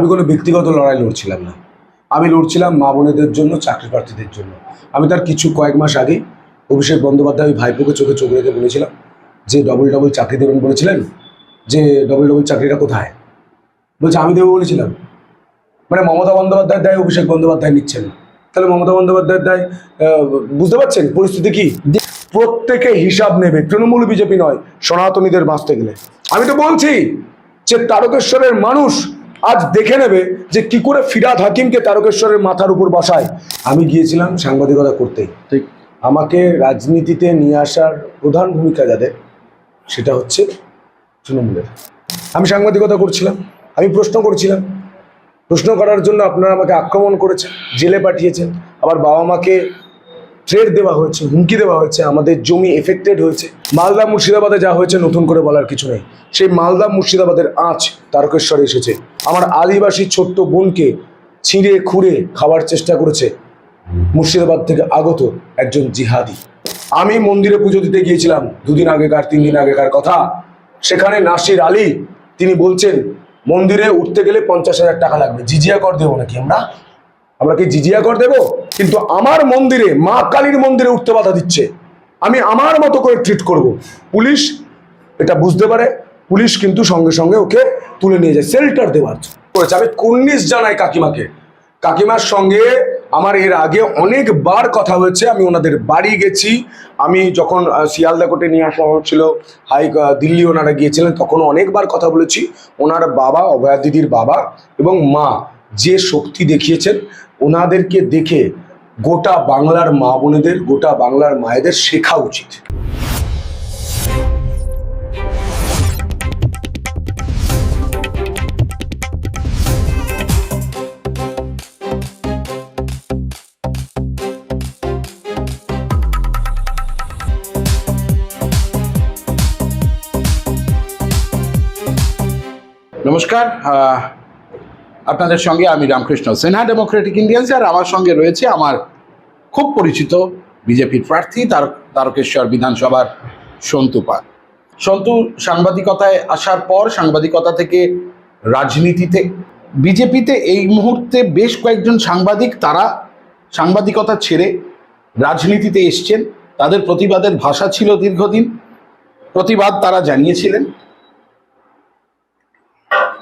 আমি কোনো ব্যক্তিগত লড়াই লড়ছিলাম না, আমি লড়ছিলাম মা বোনেদের জন্য, চাকরি প্রার্থীদের জন্য। আমি তার কয়েক মাস আগে অভিষেক বন্দ্যোপাধ্যায় ভাইপোকে চোখে চোখ রেখে বলেছিলাম যে ডবল ডবল চাকরি দেবেন বলেছিলেন, যে ডবল ডবল চাকরিটা কোথায়? বলছে আমি দেবো বলেছিলাম। মানে মমতা বন্দ্যোপাধ্যায়ের দায় অভিষেক বন্দ্যোপাধ্যায় নিচ্ছেন না, তাহলে মমতা বন্দ্যোপাধ্যায়ের দায় বুঝতে পারছেন পরিস্থিতি কি? প্রত্যেকে হিসাব নেবে, তৃণমূল বিজেপি নয়, সনাতনীদের বাঁচতে গেলে। আমি তো বলছি যে তারকেশ্বরের মানুষ আজ দেখে নেবে যে কি করে ফিরহাদ হাকিমকে তারকেশ্বরের মাথার উপর বসায়। আমি গিয়েছিলাম সাংবাদিকতা করতেই, ঠিক আমাকে রাজনীতিতে নিয়ে আসার প্রধান ভূমিকা যাদের, সেটা হচ্ছে তৃণমূলের। আমি সাংবাদিকতা করছিলাম, আমি প্রশ্ন করছিলাম, প্রশ্ন করার জন্য আপনারা আমাকে আক্রমণ করেছেন, জেলে পাঠিয়েছেন, আবার বাবা মাকে থ্রেট দেওয়া হয়েছে, হুমকি দেওয়া হয়েছে, আমাদের জমি এফেক্টেড হয়েছে। মালদা মুর্শিদাবাদে যা হয়েছে নতুন করে বলার কিছু নেই। সেই মালদা মুর্শিদাবাদের আঁচ তারকেশ্বরে এসেছে। আমার আদিবাসী ছোট্ট বোনকে ছিঁড়ে খুঁড়ে খাওয়ার চেষ্টা করেছে মুর্শিদাবাদ থেকে আগত একজন জিহাদি। আমি মন্দিরে পুজো দিতে গিয়েছিলাম 3 দিন আগেকার কথা। সেখানে নাসির আলী তিনি বলছেন মন্দিরে উঠতে গেলে 50,000 টাকা লাগবে, জিজিয়া কর দেবো নাকি আমরা কি জিজিয়া কর দেবো? কিন্তু আমার মন্দিরে, মা কালীর মন্দিরে উঠতে বাধা দিচ্ছে। আমি আমার মতো করে ট্রিট করব। পুলিশ এটা বুঝতে পারে, পুলিশ কিন্তু সঙ্গে সঙ্গে ওকে তুলে নিয়ে যায়, শেল্টার দেওয়ার করেছে। আমি কুর্নিশ জানাই কাকিমাকে। কাকিমার সঙ্গে আমার এর আগে অনেকবার কথা হয়েছে, আমি ওনাদের বাড়ি গেছি। আমি যখন শিয়ালদা কোর্টে নিয়ে আসা হচ্ছিল, দিল্লি ওনারা গিয়েছিলেন, তখন অনেকবার কথা বলেছি। ওনার বাবা, অভয়া দিদির বাবা এবং মা যে শক্তি দেখিয়েছেন, ওনাদেরকে দেখে গোটা বাংলার মা বোনেদের, গোটা বাংলার মায়েদের শেখা উচিত। নমস্কার, আপনাদের সঙ্গে আমি রামকৃষ্ণ সিনহা, ডেমোক্রেটিক ইন্ডিয়ান্স। আর আমার সঙ্গে রয়েছে আমার খুব পরিচিত বিজেপির প্রার্থী তারকেশ্বর বিধানসভার সন্তু পাল। সন্তু সাংবাদিকতায় আসার পর সাংবাদিকতা থেকে রাজনীতিতে, বিজেপিতে এই মুহূর্তে বেশ কয়েকজন সাংবাদিক তারা সাংবাদিকতা ছেড়ে রাজনীতিতে এসছেন। তাদের প্রতিবাদের ভাষা ছিল দীর্ঘদিন, প্রতিবাদ তারা জানিয়েছিলেন।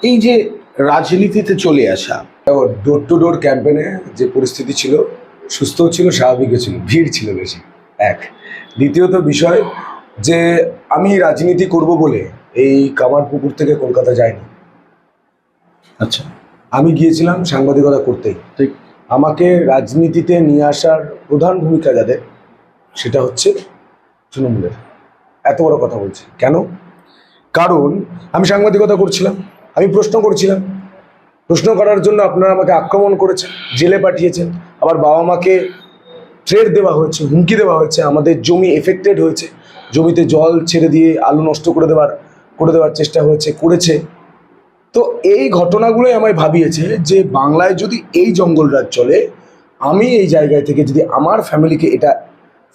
এই যে রাজনীতিতে চলে আসা, ডোর টু ডোর ক্যাম্পেনে যে পরিস্থিতি ছিল, সুস্থও ছিল, স্বাভাবিকও ছিল, ভিড় ছিল বেশি, এক। দ্বিতীয়ত বিষয় যে আমি রাজনীতি করব বলে এই কামারপুকুর থেকে কলকাতা যাইনি। আচ্ছা, আমি গিয়েছিলাম সাংবাদিকতা করতেই, ঠিক আমাকে রাজনীতিতে নিয়ে আসার প্রধান ভূমিকা যাদের, সেটা হচ্ছে তৃণমূলের। এত বড় কথা বলছি কেন? কারণ আমি সাংবাদিকতা করছিলাম, আমি প্রশ্ন করছিলাম, প্রশ্ন করার জন্য আপনারা আমাকে আক্রমণ করেছেন, জেলে পাঠিয়েছেন, আবার বাবা মাকে থ্রেট দেওয়া হয়েছে, হুমকি দেওয়া হয়েছে, আমাদের জমি এফেক্টেড হয়েছে, জমিতে জল ছেড়ে দিয়ে আলু নষ্ট করে দেওয়ার চেষ্টা করেছে। তো এই ঘটনাগুলোই আমায় ভাবিয়েছে যে বাংলায় যদি এই জঙ্গলরাজ চলে, আমি এই জায়গায় থেকে যদি আমার ফ্যামিলিকে এটা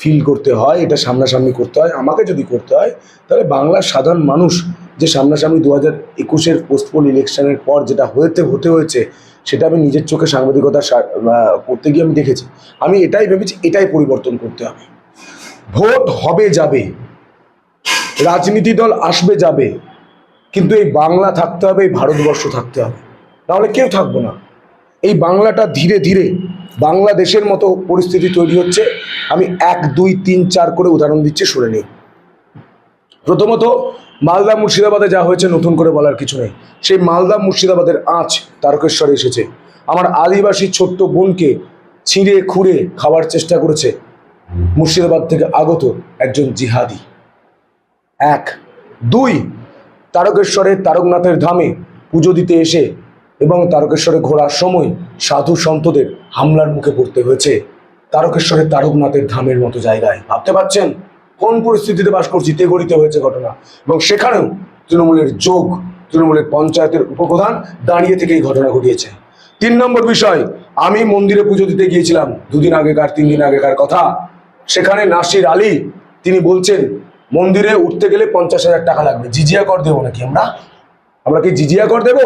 ফিল করতে হয়, এটা সামনাসামনি করতে হয়, আমাকে যদি করতে হয়, তাহলে বাংলার সাধারণ মানুষ যে সামনাসামনি 2021-এর পোস্টপোল ইলেকশনের পর যেটা হতে হয়েছে, সেটা আমি নিজের চোখে সাংবাদিকতা করতে গিয়ে আমি দেখেছি। আমি এটাই ভেবেছি, এটাই পরিবর্তন করতে হবে। ভোট হবে যাবে, রাজনীতি দল আসবে যাবে, কিন্তু এই বাংলা থাকতে হবে, এই ভারতবর্ষ থাকতে হবে, নাহলে কেউ থাকবো না। এই বাংলাটা ধীরে ধীরে বাংলাদেশের মতো পরিস্থিতি তৈরি হচ্ছে। আমি 1, 2, 3, 4 করে উদাহরণ দিচ্ছি, শুনে নিই। প্রথমত, মালদা মুর্শিদাবাদে যা হয়েছে নতুন করে বলার কিছু নেই। সেই মালদা মুর্শিদাবাদের আঁচ তারকেশ্বরে এসেছে। আমার আদিবাসী ছোট্ট বোনকে ছিঁড়ে খুঁড়ে খাওয়ার চেষ্টা করেছে মুর্শিদাবাদ থেকে আগত একজন জিহাদি, 1। 2, তারকেশ্বরের তারকনাথের ধামে পুজো দিতে এসে এবং তারকেশ্বরে ঘোরার সময় সাধু সন্তদের হামলার মুখে পড়তে হয়েছে তারকেশ্বরের তারকনাথের ধামের মতো জায়গায়। ভাবতে পারছেন কোন পরিস্থিতিতে বাস করছি? তেগড়িতে হয়েছে ঘটনা, এবং সেখানেও তৃণমূলের যোগ, তৃণমূলের পঞ্চায়েতের উপপ্রধান দাঁড়িয়ে থেকে এই ঘটনা ঘটিয়েছে। 3 নম্বর বিষয়, আমি মন্দিরে পুজো দিতে গিয়েছিলাম 3 দিন আগেকার কথা। সেখানে নাসির আলী তিনি বলছেন মন্দিরে উঠতে গেলে 50,000 টাকা লাগবে, জিজিয়া কর দেবো নাকি আমরা কি জিজিয়া কর দেবো?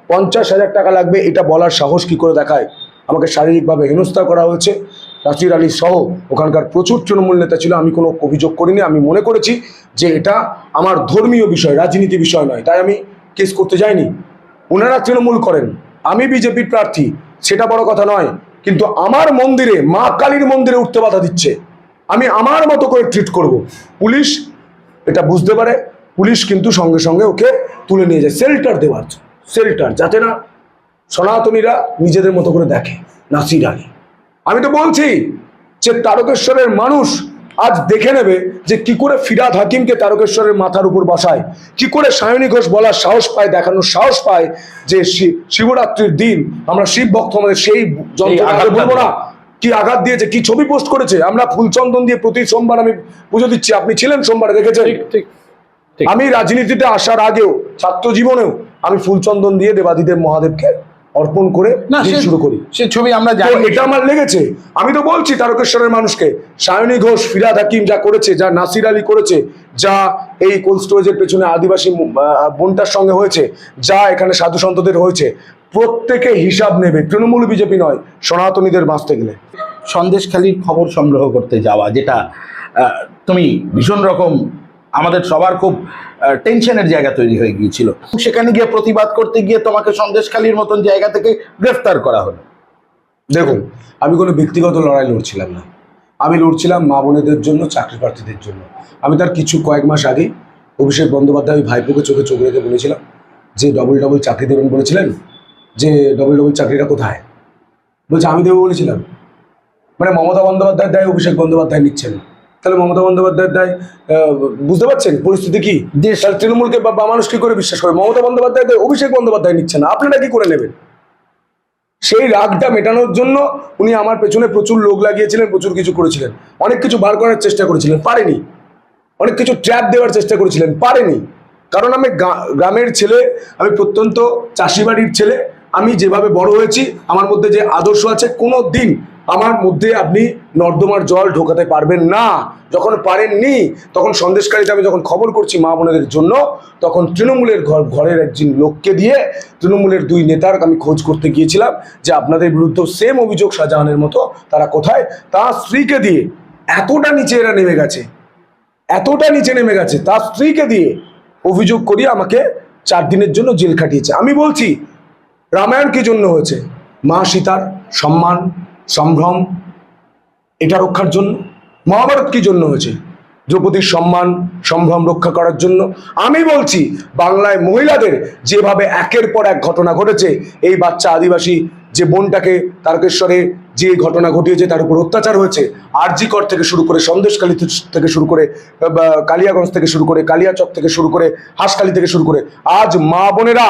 50,000 টাকা লাগবে, এটা বলার সাহস কি করে দেখায়? আমাকে শারীরিকভাবে হেনস্থা করা হয়েছে। নাসির আলী সহ ওখানকার প্রচুর তৃণমূল নেতা ছিল, আমি কোনো অভিযোগ করিনি। আমি মনে করেছি যে এটা আমার ধর্মীয় বিষয়, রাজনীতি বিষয় নয়, তাই আমি কেস করতে যাইনি। ওনারা তৃণমূল করেন, আমি বিজেপির প্রার্থী, সেটা বড় কথা নয়। কিন্তু আমার মন্দিরে, মা কালীর মন্দিরে উঠতে বাধা দিচ্ছে, আমি আমার মতো করে ট্রিট করব। পুলিশ এটা বুঝতে পারে, পুলিশ কিন্তু সঙ্গে সঙ্গে ওকে তুলে নিয়ে যায় শেল্টার দেওয়ার, শেল্টার, যাতে না সনাতনীরা নিজেদের মতো করে দেখে। নাসির আলী, আমি তো বলছি যে তারকেশ্বরের মানুষ আজ দেখে নেবে যে কি করে ফিরহাদ হাকিমকে তারকেশ্বরের মাথার উপর বসায়, কি করে সায়নী ঘোষ বলার সাহস পায়, দেখানোর সাহস পায় যে শিবরাত্রির দিন আমরা শিব ভক্ত, আমাদের সেই যন্ত্রণা বলবো না, কি আঘাত দিয়েছে, কি ছবি পোস্ট করেছে। আমরা ফুলচন্দন দিয়ে প্রতি সোমবার আমি পুজো দিচ্ছি, আপনি ছিলেন সোমবারে, দেখেছেন? আমি রাজনীতিতে আসার আগেও, ছাত্র জীবনেও আমি ফুলচন্দন দিয়ে দেবাদিদেব মহাদেবকে অর্পণ করে শুরু করি। সে ছবি আমরা জানি, এটা আমার লেগেছে। আমি তো বলছি তারকেশ্বরের মানুষকে, সায়নী ঘোষ, ফিরহাদ হাকিম যা করেছে, যা নাসির আলী করেছে, যা এই কোল্ড স্টোরেজের পেছনে আদিবাসী বোনটার সঙ্গে হয়েছে, যা এখানে সাধু সন্তদের হয়েছে, প্রত্যেকে হিসাব নেবে। তৃণমূল বিজেপি নয়, সনাতনীদের বাঁচতে গেলে। সন্দেশখালির খবর সংগ্রহ করতে যাওয়া, যেটা তুমি ভীষণ রকম আমাদের সবার খুব টেনশনের জায়গা তৈরি হয়ে গিয়েছিল, সেখানে গিয়ে প্রতিবাদ করতে গিয়ে তোমাকে সন্দেশখালির মতন জায়গা থেকে গ্রেফতার করা হলো। দেখুন, আমি কোনো ব্যক্তিগত লড়াই লড়ছিলাম না, আমি লড়ছিলাম মা বোনেদের জন্য, চাকরি প্রার্থীদের জন্য। আমি তার কয়েক মাস আগে অভিষেক বন্দ্যোপাধ্যায় ভাইপোকে চোখে চোখ রেখে বলেছিলাম যে ডবল চাকরি দেবেন বলেছিলেন, যে ডবল চাকরিটা কোথায়? বলছে আমি দেবো বলেছিলাম। মানে মমতা বন্দ্যোপাধ্যায়ের দায় অভিষেক বন্দ্যোপাধ্যায় নিচ্ছেন, তাহলে মমতা বন্দ্যোপাধ্যায়ের দায়, বুঝতে পারছেন পরিস্থিতি কি? তাহলে তৃণমূলকে বা মানুষ কি করে বিশ্বাস করে? মমতা বন্দ্যোপাধ্যায় দায় অভিষেক বন্দ্যোপাধ্যায় নিচ্ছেন, আপনারা কি করে নেবেন? সেই রাগটা মেটানোর জন্য উনি আমার পেছনে প্রচুর লোক লাগিয়েছিলেন, প্রচুর কিছু করেছিলেন, অনেক কিছু বার করার চেষ্টা করেছিলেন, পারেনি। অনেক কিছু ট্র্যাপ দেওয়ার চেষ্টা করেছিলেন, পারেনি। কারণ আমি গ্রামের ছেলে, আমি প্রত্যন্ত চাষি বাড়ির ছেলে, আমি যেভাবে বড় হয়েছি, আমার মধ্যে যে আদর্শ আছে, কোনো দিন আমার মধ্যে আপনি নর্দমার জল ঢোকাতে পারবেন না। যখন পারেননি, তখন সন্দেশকারীতে আমি যখন খবর করছি মা বোনেদের জন্য, তখন তৃণমূলের ঘরের একজন লোককে দিয়ে, তৃণমূলের 2 নেতার আমি খোঁজ করতে গিয়েছিলাম যে আপনাদের বিরুদ্ধে সেম অভিযোগ শাহজাহানের মতো, তারা কোথায়। তার স্ত্রীকে দিয়ে এতটা নিচে এরা নেমে গেছে, এতটা নিচে নেমে গেছে, তার স্ত্রীকে দিয়ে অভিযোগ করিয়ে আমাকে 4 দিনের জন্য জেল খাটিয়েছে। আমি বলছি, রামায়ণ কি জন্য হয়েছে? মা সীতার সম্মান, সম্ভ্রম, এটা রক্ষার জন্য। মহাভারত কি জন্য হয়েছে? দ্রৌপদীর সম্মান, সম্ভ্রম রক্ষা করার জন্য। আমি বলছি, বাংলায় মহিলাদের যেভাবে একের পর এক ঘটনা ঘটেছে, এই বাচ্চা আদিবাসী যে বোনটাকে তারকেশ্বরে যে ঘটনা ঘটিয়েছে, তার উপর অত্যাচার হয়েছে, আরজিকর থেকে শুরু করে, সন্দেশখালী থেকে শুরু করে, কালিয়াগঞ্জ থেকে শুরু করে, কালিয়াচক থেকে শুরু করে, হাঁসখালি থেকে শুরু করে, আজ মা বোনেরা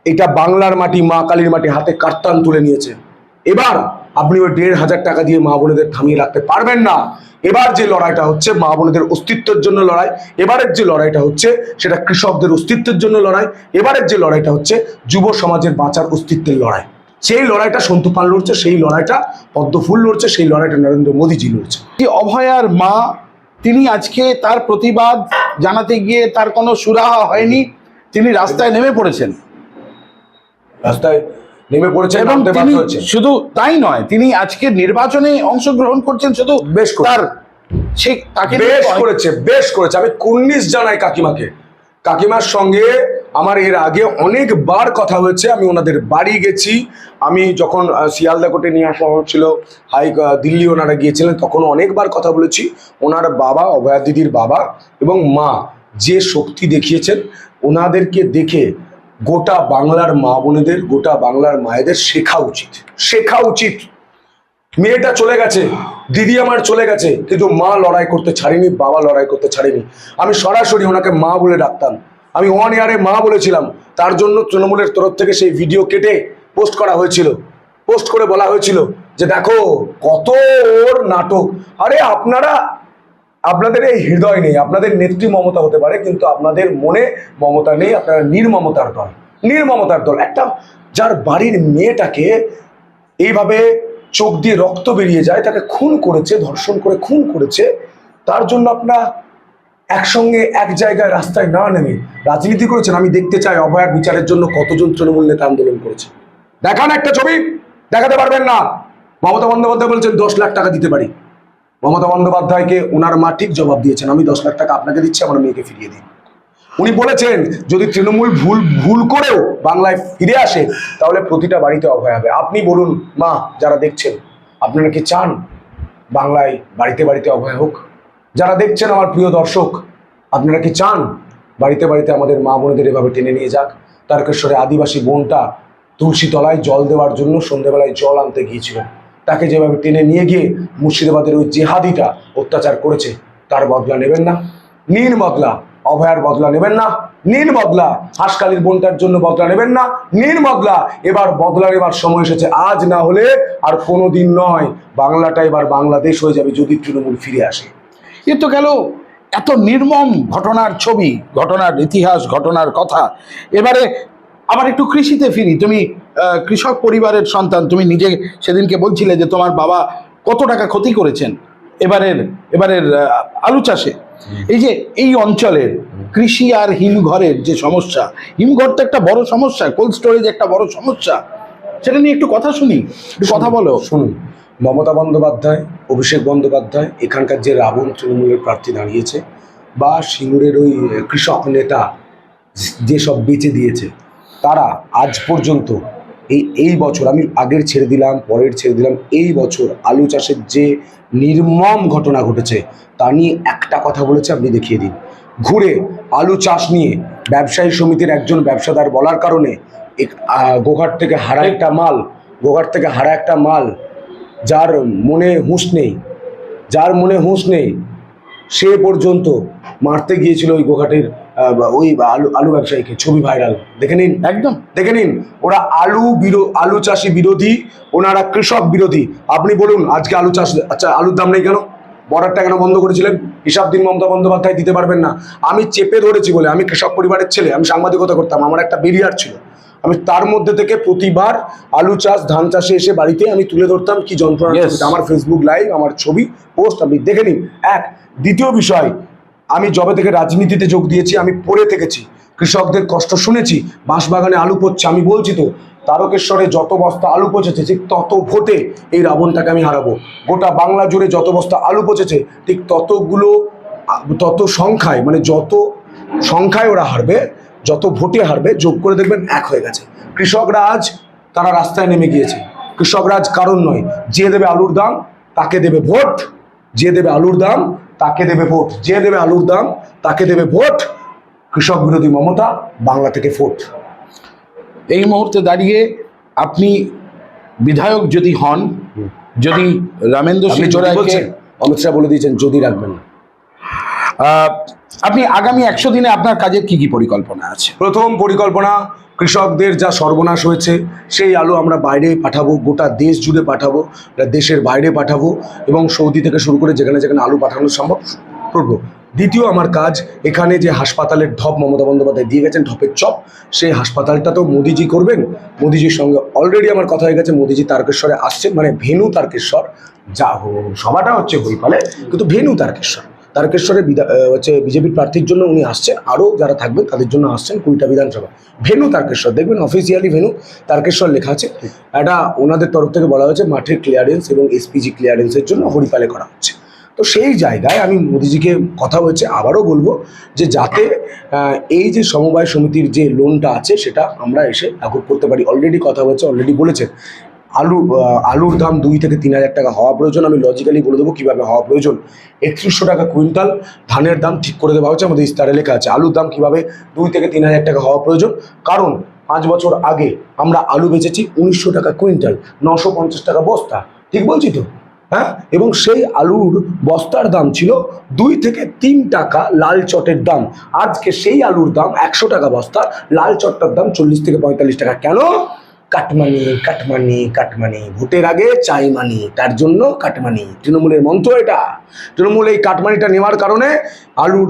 এটা বাংলার মাটি, মা কালীর মাটি হাতে কার্তান তুলে নিয়েছে। এবার আপনি ওই 1,500 টাকা দিয়ে মা বোনেদের থামিয়ে রাখতে পারবেন না। এবার যে লড়াইটা হচ্ছে মা বোনেদের অস্তিত্বের জন্য লড়াই, এবারের যে লড়াইটা হচ্ছে সেটা কৃষকদের অস্তিত্বের জন্য লড়াই, এবারের যে লড়াইটা হচ্ছে যুব সমাজের বাঁচার অস্তিত্বের লড়াই। সেই লড়াইটা সন্তু পাল লড়ছে, সেই লড়াইটা পদ্মফুল লড়ছে, সেই লড়াইটা নরেন্দ্র মোদীজি লড়ছে। অভয়ার মা, তিনি আজকে তার প্রতিবাদ জানাতে গিয়ে তার কোনো সুরাহা হয়নি, তিনি রাস্তায় নেমে পড়েছেন। রাস্তায় নেমে পড়েছে এবং তিনি শুধু তাই নয়, তিনি আজকে নির্বাচনে অংশগ্রহণ করছেন, শুধু বেশ তার তাকে বেশ করেছে। আমি কুর্নিশ জানাই কাকিমাকে। কাকিমার সঙ্গে আমার এর আগে অনেকবার কথা হয়েছে, আমি ওনাদের বাড়ি গেছি। আমি যখন শিয়ালদা কোর্টে নিয়ে আসা হচ্ছিল, দিল্লি ওনারা গিয়েছিলেন, তখন অনেকবার কথা বলেছি। ওনার বাবা, অভয়া দিদির বাবা এবং মা যে শক্তি দেখিয়েছেন, ওনাদেরকে দেখে গোটা বাংলার মা বোনেদের, গোটা বাংলার মায়েদের শেখা উচিত। মেয়েটা চলে গেছে, দিদি আমার চলে গেছে, কিন্তু মা লড়াই করতে ছাড়েনি, বাবা লড়াই করতে ছাড়েনি। আমি সরাসরি ওনাকে মা বলে ডাকতাম, আমি অন এয়ারে মা বলেছিলাম। তার জন্য তৃণমূলের তরফ থেকে সেই ভিডিও কেটে পোস্ট করা হয়েছিল, পোস্ট করে বলা হয়েছিল যে দেখো কত ওর নাটক। আরে আপনাদের এই হৃদয় নেই, আপনাদের নেত্রী মমতা হতে পারে, কিন্তু আপনাদের মনে মমতা নেই, আপনারা নির্মমতার দল। একটা যার বাড়ির মেয়েটাকে এইভাবে চোখ দিয়ে রক্ত বেরিয়ে যায়, তাকে খুন করেছে, ধর্ষণ করে খুন করেছে, তার জন্য আপনারা একসঙ্গে এক জায়গায় রাস্তায় না নেমে রাজনীতি করেছেন। আমি দেখতে চাই অভয়ার বিচারের জন্য কতজন তৃণমূল নেতা আন্দোলন করেছে। দেখান একটা ছবি, দেখাতে পারবেন না। মমতা বন্দ্যোপাধ্যায় বলছেন 10 লাখ টাকা দিতে পারি। মমতা বন্দ্যোপাধ্যায়কে ওনার মা ঠিক জবাব দিয়েছেন, আমি 10 লাখ টাকা আপনাকে দিচ্ছি, আমার মেয়েকে ফিরিয়ে দিন। উনি বলেছেন যদি তৃণমূল ভুল করেও বাংলায় ফিরে আসে তাহলে প্রতিটা বাড়িতে অভয় হবে। আপনি বলুন মা, যারা দেখছেন, আপনারা কি চান বাংলায় বাড়িতে বাড়িতে অভয় হোক? যারা দেখছেন আমার প্রিয় দর্শক, আপনারা কি চান বাড়িতে বাড়িতে আমাদের মা বোনেদের এভাবে টেনে নিয়ে যাক? তারকেশ্বরে আদিবাসী বোনটা তুলসী তলায় জল দেওয়ার জন্য সন্ধ্যেবেলায় জল আনতে গিয়েছিল, তাকে যেভাবে টেনে নিয়ে গিয়ে মুর্শিদাবাদের ওই জেহাদিটা অত্যাচার করেছে, তার বদলা নেবেন না? নিন বদলা। অভয়ার বদলা নেবেন না? নিন বদলা। হাঁসকালির বোনটার জন্য বদলা নেবেন না? নিন বদলা। এবার বদলা নেবার সময় এসেছে, আজ না হলে আর কোনোদিন নয়। বাংলাটা এবার বাংলাদেশ হয়ে যাবে যদি তৃণমূল ফিরে আসে। এ তো গেল এত নির্মম ঘটনার ছবি, ঘটনার ইতিহাস, ঘটনার কথা। এবারে আবার একটু কৃষিতে ফিরি। তুমি কৃষক পরিবারের সন্তান, তুমি নিজে সেদিনকে বলছিলে যে তোমার বাবা কত টাকা ক্ষতি করেছেন এবারের আলু চাষে। এই যে এই অঞ্চলের কৃষি আর হিমঘরের যে সমস্যা, হিমঘর তো একটা বড় সমস্যা, কোল্ড স্টোরেজ একটা বড় সমস্যা, সেটা নিয়ে একটু কথা শুনি, একটু কথা বলো। শুনুন, মমতা বন্দ্যোপাধ্যায়, অভিষেক বন্দ্যোপাধ্যায়, এখানকার যে রাবণ তৃণমূলের প্রার্থী দাঁড়িয়েছে, বা সিঙ্গুরের ওই কৃষক নেতা যেসব বেচে দিয়েছে, তারা আজ পর্যন্ত এই বছর, আমি আগের ছেড়ে দিলাম, পরের ছেড়ে দিলাম, এই বছর আলু চাষের যে নির্মম ঘটনা ঘটেছে তা নিয়ে একটা কথা বলেছে, আপনি দেখিয়ে দিন। ঘুরে আলু চাষ নিয়ে ব্যবসায়ী সমিতির একজন ব্যবসাদার বলার কারণে গোঘাট থেকে হারা একটা মাল, যার মনে হুঁশ নেই, সে পর্যন্ত মারতে গিয়েছিল ওই গোঘাটের ওই আলু ব্যবসায়ীকে। ছবি ভাইরাল, দেখে নিন, একদম দেখে নিন। ওরা আলু চাষি বিরোধী, ওনারা কৃষক বিরোধী। আপনি বলুন আজকে আলু চাষ, আচ্ছা আলুর দাম নেই কেন? বর্ডারটা কেন বন্ধ করেছিলেন? হিসাব দিন মমতা বন্দ্যোপাধ্যায়, দিতে পারবেন না। আমি চেপে ধরেছি বলে, আমি কৃষক পরিবারের ছেলে, আমি সাংবাদিকতা করতাম, আমার একটা বেরিয়ার ছিল, আমি তার মধ্যে থেকে প্রতিবার আলু চাষ, ধান চাষে এসে বাড়িতে আমি তুলে ধরতাম কি যন্ত্রণা। আমার ফেসবুক লাইভ, আমার ছবি পোস্ট, আপনি দেখে নিন। দ্বিতীয় বিষয়, আমি যবে থেকে রাজনীতিতে যোগ দিয়েছি আমি পড়ে থেকেছি, কৃষকদের কষ্ট শুনেছি। বাঁশবাগানে আলু পচছে, আমি বলছি তো, তারকেশ্বরে যত বস্তা আলু পচেছে ঠিক তত ভোটে এই রাবণটাকে আমি হারাবো। গোটা বাংলা জুড়ে যত বস্তা আলু পচেছে ঠিক তত সংখ্যায়, মানে যত সংখ্যায় ওরা হারবে, যত ভোটে হারবে, যোগ করে দেখবেন এক হয়ে গেছে। কৃষকরা আজ তারা রাস্তায় নেমে গিয়েছে। কৃষকরা আজ কারণ নয়, যে দেবে আলুর দাম তাকে দেবে ভোট, যে দেবে আলুর দাম তাকে দেবে ভোট, যে দেবে আলুর দাম তাকে দেবে ভোট। কৃষক বিরোধী মমতা, বাংলা থেকে ভোট। এই মুহূর্তে দাঁড়িয়ে আপনি বিধায়ক যদি হন, যদি রামেন্দ্র সিং চোরাইকে, অমিত শাহ বলে দিয়েছেন যদি রাখবেন না, আপনি আগামী 100 দিনে আপনার কাজের কি কি পরিকল্পনা আছে? প্রথম পরিকল্পনা, কৃষকদের যা সর্বনাশ হয়েছে সেই আলু আমরা বাইরে পাঠাবো, গোটা দেশ জুড়ে পাঠাবো, দেশের বাইরে পাঠাবো, এবং সৌদি থেকে শুরু করে যেখানে যেখানে আলু পাঠানো সম্ভব করবো। দ্বিতীয় আমার কাজ, এখানে যে হাসপাতালের ঢপ মমতা বন্দ্যোপাধ্যায় দিয়ে গেছেন, ঢপের চপ, সেই হাসপাতালটা তো মোদিজি করবেন। মোদিজির সঙ্গে অলরেডি আমার কথা হয়ে গেছে, মোদিজি তারকেশ্বরে আসছেন, মানে ভেনু তারকেশ্বর, যা সভাটা হচ্ছে হরিপালে, কিন্তু ভেনু তারকেশ্বরে বিজেপির প্রার্থীর জন্য উনি আসছেন, আরও যারা থাকবেন তাদের জন্য আসছেন। 20টা বিধানসভা, ভেনু তারকেশ্বর, দেখবেন অফিসিয়ালি ভেনু তারকেশ্বর লেখা আছে। এটা ওনাদের তরফ থেকে বলা হয়েছে মাঠের ক্লিয়ারেন্স এবং এসপিজি ক্লিয়ারেন্সের জন্য হরিপালে করা হচ্ছে। তো সেই জায়গায় আমি মোদিজিকে কথা হয়েছে, আবারও বলবো যে যাতে এই যে সমবায় সমিতির যে লোনটা আছে সেটা আমরা এসে লাঘব করতে পারি। অলরেডি কথা হয়েছে, অলরেডি বলেছেন আলুর দাম 2 থেকে 3 হাজার টাকা হওয়া প্রয়োজন। আমি লজিক্যালি বলে দেবো কীভাবে হওয়া প্রয়োজন। 3100 টাকা কুইন্টাল ধানের দাম ঠিক করে দেওয়া হচ্ছে, আমাদের ইস্তারে লেখা আছে। আলুর দাম কীভাবে 2 থেকে 3 হাজার টাকা হওয়া প্রয়োজন, কারণ 5 বছর আগে আমরা আলু বেচেছি 1900 টাকা কুইন্টাল, 950 টাকা বস্তা, ঠিক বলছি তো? হ্যাঁ, এবং সেই আলুর বস্তার দাম ছিল 2 থেকে 3 টাকা লাল চটের দাম। আজকে সেই আলুর দাম 100 টাকা বস্তা, লাল চটটার দাম 40 থেকে 45 টাকা। কেন? কাটমানি, ভোটের আগে চাই মানি, তার জন্য কাটমানি। তৃণমূলের মন্ত্র এটা। তৃণমূল এই কাটমানিটা নেওয়ার কারণে আলুর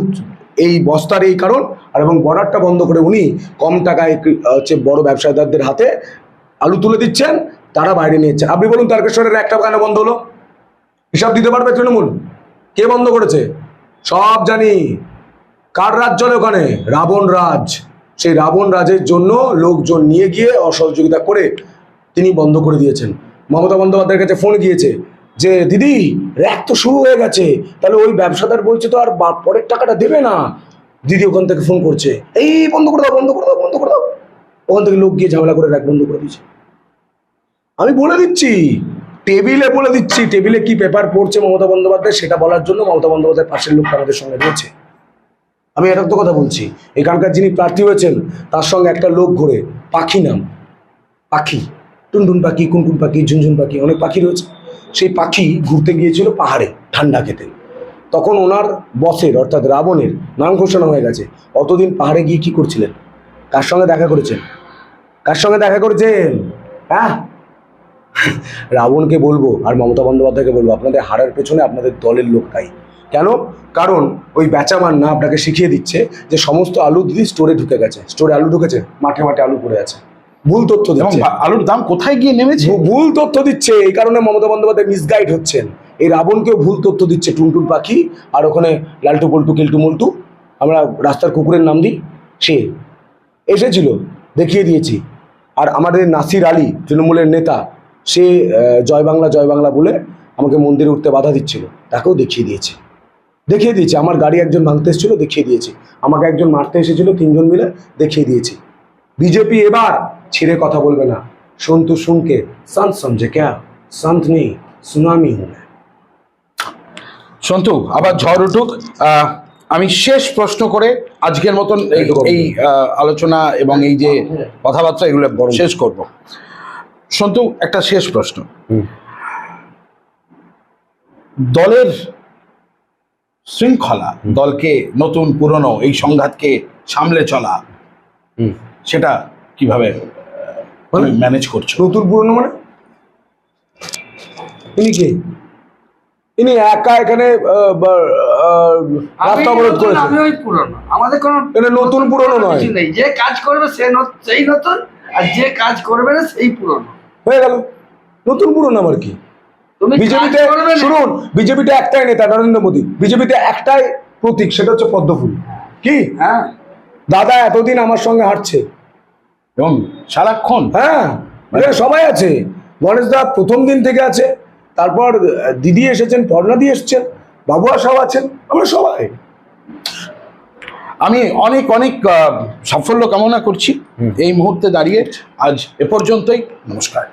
এই বস্তার এই কারণ, আর এবং বর্ডারটা বন্ধ করে উনি কম টাকায় বড় ব্যবসাদারদের হাতে আলু তুলে দিচ্ছেন, তারা বাইরে নিয়েছেন। আপনি বলুন তারকেশ্বরের একটা কেন বন্ধ হলো? হিসাব দিতে পারবে তৃণমূল? কে বন্ধ করেছে? সব জানি। কার রাজ চলে ওখানে? রাবণ রাজ। সেই রাবণ রাজের জন্য লোকজন নিয়ে গিয়ে অসহযোগিতা করে তিনি বন্ধ করে দিয়েছেন। মমতা বন্দ্যোপাধ্যায়ের কাছে ফোন গিয়েছে যে দিদি র্যাক তো শুরু হয়ে গেছে, তাহলে ওই ব্যবসাদার বলছে তো আর পরের টাকাটা দেবে না। দিদি ওখান থেকে ফোন করছে, এই বন্ধ করে দাও, বন্ধ করে দাও, বন্ধ করে দাও। ওখান থেকে লোক গিয়ে ঝামেলা করে র্যাক বন্ধ করে দিয়েছে। আমি বলে দিচ্ছি, টেবিলে বলে দিচ্ছি, টেবিলে কি পেপার পড়ছে মমতা বন্দ্যোপাধ্যায় সেটা বলার জন্য মমতা বন্দ্যোপাধ্যায়ের পাশের লোকটা আমাদের সঙ্গে রয়েছে। আমি এটা তো কথা বলছি, এখানকার যিনি প্রার্থী হয়েছেন তার সঙ্গে একটা লোক ঘুরে, পাখি নাম, পাখি, টুনটুন পাখি, কুনকুন পাখি, ঝুনঝুন পাখি, অনেক পাখি রয়েছে। সেই পাখি ঘুরতে গিয়েছিল পাহাড়ে ঠান্ডা খেতে। তখন ওনার বসের অর্থাৎ রাবণের নাম ঘোষণা হয়ে গেছে। অতদিন পাহাড়ে গিয়ে কি করছিলেন? কার সঙ্গে দেখা করেছেন? কার সঙ্গে দেখা করেছেন? হ্যাঁ, রাবণকে বলবো আর মমতা বন্দ্যোপাধ্যায়কে বলবো, আপনাদের হারার পেছনে আপনাদের দলের লোক দায়ী। কেন? কারণ ওই বেচামান না আপনাকে শিখিয়ে দিচ্ছে যে সমস্ত আলু দিদি স্টোরে ঢুকে গেছে। স্টোরে আলু ঢুকেছে, মাঠে মাঠে আলু পড়ে আছে। ভুল তথ্য এবং দিচ্ছে, আলুর দাম কোথায় গিয়ে নেমেছে? ভুল তথ্য দিচ্ছে। এই কারণে মমতা বন্দ্যোপাধ্যায় মিসগাইড হচ্ছেন। এই রাবণকেও ভুল তথ্য দিচ্ছে টুনটুন পাখি, আর ওখানে লালটু পল্টু কেলটু মল্টু, আমরা রাস্তার কুকুরের নাম দিই, সে এসেছিল, দেখিয়ে দিয়েছি। আর আমাদের নাসির আলী তৃণমূলের নেতা, সে জয় বাংলা বলে আমাকে মন্দিরে উঠতে বাধা দিচ্ছিল, তাকেও দেখিয়ে দিয়েছে। আমার গাড়ি একজন ভাঙতে এসেছিল, দেখিয়ে দিয়েছি। আমাকে একজন মারতে এসেছিল, 3 জন মিলে, দেখিয়ে দিয়েছি। বিজেপি এবার ছিঁড়ে কথা বলবে না। সন্তু শুনকে সন্ত সমঝে ক্যা? সন্ত নেই, সুনামি হুঁ मैं। সন্তু, আবার ঝড় উঠুক। আমি শেষ প্রশ্ন করে আজকের মতন এই আলোচনা এবং এই যে কথাবার্তা এগুলো শেষ করব। সন্তু, একটা শেষ প্রশ্ন। দলের শৃঙ্খলা, দলকে নতুন পুরনো এই সংঘাতকে সামলে চলা, সেটা কিভাবে ম্যানেজ করছো? নতুন পুরনো মানে? ইনি কে? ইনি একা এখানে রাস্তা অবরোধ করেছে। আমি ওই পুরনো, আমাদের কোনো এটা নতুন পুরনো নয়, কিছু নেই। যে কাজ করবে সেই নতুন, আর যে কাজ করবে না সেই পুরনো হয়ে গেল। নতুন পুরনো আমার কি? তুমি বিজেপিতে কাজ করবে না। শুনুন, বিজেপিতে একটাই নেতা নরেন্দ্র মোদী, বিজেপিতে একটাই প্রতীক, সেটা হচ্ছে পদ্মফুল। কি হ্যাঁ, দাদা এতদিন আমার সঙ্গে হাঁটছে, এবং সারাক্ষণ হ্যাঁ, এখানে সবাই আছে। গণেশ দা প্রথম দিন থেকে আছে, তারপর দিদি এসেছেন, পর্ণাদি এসছেন, বাবু সব আছেন, আমরা সবাই। আমি অনেক অনেক সাফল্য কামনা করছি এই মুহূর্তে দাঁড়িয়ে। আজ এ পর্যন্তই, নমস্কার।